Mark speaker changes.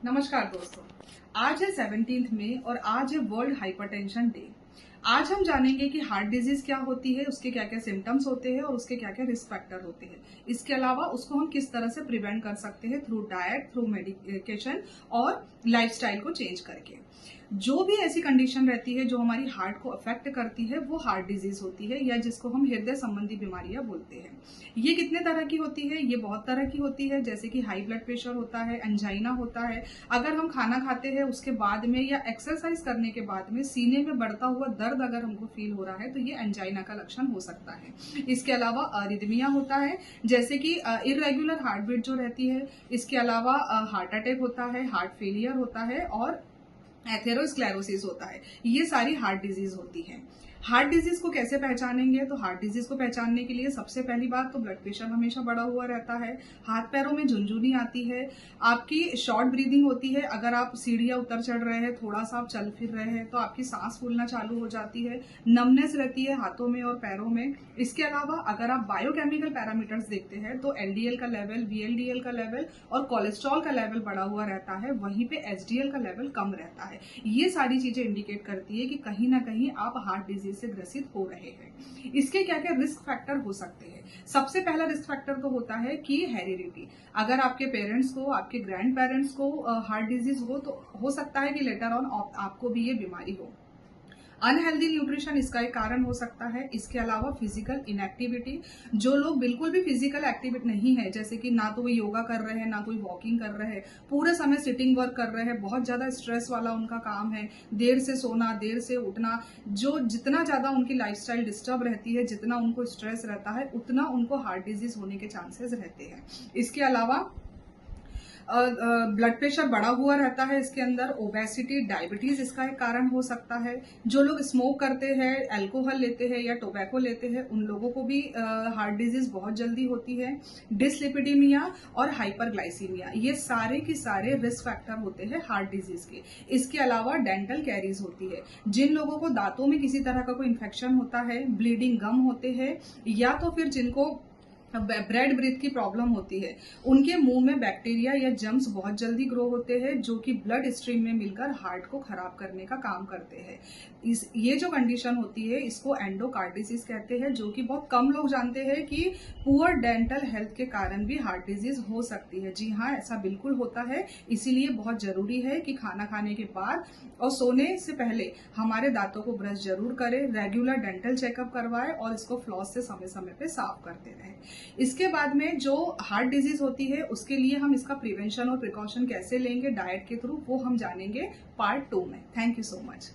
Speaker 1: नमस्कार दोस्तों, आज है 17 मई और आज है वर्ल्ड हाइपरटेंशन डे। आज हम जानेंगे कि हार्ट डिजीज क्या होती है, उसके क्या क्या सिम्टम्स होते हैं और उसके क्या क्या रिस्क फैक्टर होते हैं। इसके अलावा उसको हम किस तरह से प्रिवेंट कर सकते हैं थ्रू डाइट, थ्रू मेडिकेशन और लाइफस्टाइल को चेंज करके। जो भी ऐसी कंडीशन रहती है जो हमारी हार्ट को अफेक्ट करती है वो हार्ट डिजीज होती है, या जिसको हम हृदय संबंधी बीमारियां बोलते हैं। ये कितने तरह की होती है? ये बहुत तरह की होती है, जैसे कि हाई ब्लड प्रेशर होता है, एंजाइना होता है। अगर हम खाना खाते हैं उसके बाद में या एक्सरसाइज करने के बाद में सीने में बढ़ता हुआ दर्द अगर हमको फील हो रहा है तो ये एंजाइना का लक्षण हो सकता है। इसके अलावा अरिदमिया होता है, जैसे कि इरेगुलर हार्ट बीट जो रहती है। इसके अलावा हार्ट अटैक होता है, हार्ट फेलियर होता है और एथेरोस्क्लेरोसिस होता है। ये सारी हार्ट डिजीज होती है। हार्ट डिजीज को कैसे पहचानेंगे? तो हार्ट डिजीज को पहचानने के लिए सबसे पहली बात तो ब्लड प्रेशर हमेशा बढ़ा हुआ रहता है, हाथ पैरों में झुनझुनी आती है, आपकी शॉर्ट ब्रीदिंग होती है। अगर आप सीढ़ियां उतर चढ़ रहे हैं, थोड़ा सा आप चल फिर रहे हैं तो आपकी सांस फूलना चालू हो जाती है, नमनेस रहती है हाथों में और पैरों में। इसके अलावा अगर आप बायोकेमिकल पैरामीटर्स देखते हैं तो एलडीएल का लेवल, वीएलडीएल का लेवल और कोलेस्ट्रॉल का लेवल बढ़ा हुआ रहता है, वहीं पे एचडीएल का लेवल कम रहता है। ये सारी चीजें इंडिकेट करती है कि कहीं ना कहीं आप हार्ट डिजीज से ग्रसित हो रहे हैं। इसके क्या क्या रिस्क फैक्टर हो सकते हैं? सबसे पहला रिस्क फैक्टर तो होता है कि हेरिडिटी। अगर आपके पेरेंट्स को, आपके ग्रैंड पेरेंट्स को हार्ट डिजीज हो तो हो सकता है कि लेटर ऑन आपको भी ये बीमारी हो। अनहेल्दी न्यूट्रिशन इसका एक कारण हो सकता है। इसके अलावा फिजिकल इनएक्टिविटी, जो लोग बिल्कुल भी फिजिकल एक्टिविटी नहीं है, जैसे कि ना तो वो योगा कर रहे हैं ना कोई वॉकिंग कर रहे हैं, पूरे समय सिटिंग वर्क कर रहे हैं, बहुत ज्यादा स्ट्रेस वाला उनका काम है, देर से सोना, देर से उठना, जो जितना ज्यादा उनकी लाइफस्टाइल डिस्टर्ब रहती है, जितना उनको स्ट्रेस रहता है, उतना उनको हार्ट डिजीज होने के चांसेस रहते हैं। इसके अलावा ब्लड प्रेशर बढ़ा हुआ रहता है, इसके अंदर ओबेसिटी, डायबिटीज इसका एक कारण हो सकता है। जो लोग स्मोक करते हैं, अल्कोहल लेते हैं या टोबैको लेते हैं, उन लोगों को भी हार्ट डिजीज बहुत जल्दी होती है। डिसलिपिडीमिया और हाइपरग्लाइसीमिया, ये सारे के सारे रिस्क फैक्टर होते हैं हार्ट डिजीज के। इसके अलावा डेंटल कैरीज होती है, जिन लोगों को दांतों में किसी तरह का कोई इन्फेक्शन होता है, ब्लीडिंग गम होते हैं, या तो फिर जिनको ब्रेड ब्रीथ की प्रॉब्लम होती है, उनके मुंह में बैक्टीरिया या जर्म्स बहुत जल्दी ग्रो होते हैं, जो कि ब्लड स्ट्रीम में मिलकर हार्ट को खराब करने का काम करते हैं। ये जो कंडीशन होती है इसको एंडोकार्डिसिस कहते हैं, जो कि बहुत कम लोग जानते हैं कि पुअर डेंटल हेल्थ के कारण भी हार्ट डिजीज हो सकती है। जी हाँ, ऐसा बिल्कुल होता है। इसीलिए बहुत जरूरी है कि खाना खाने के बाद और सोने से पहले हमारे दांतों को ब्रश जरूर करें, रेगुलर डेंटल चेकअप करवाएं और इसको फ्लॉस से समय समय पे साफ करते रहें। इसके बाद में जो हार्ट डिजीज होती है उसके लिए हम इसका प्रिवेंशन और प्रिकॉशन कैसे लेंगे डाइट के थ्रू, वो हम जानेंगे पार्ट 2 में। Thank you so much.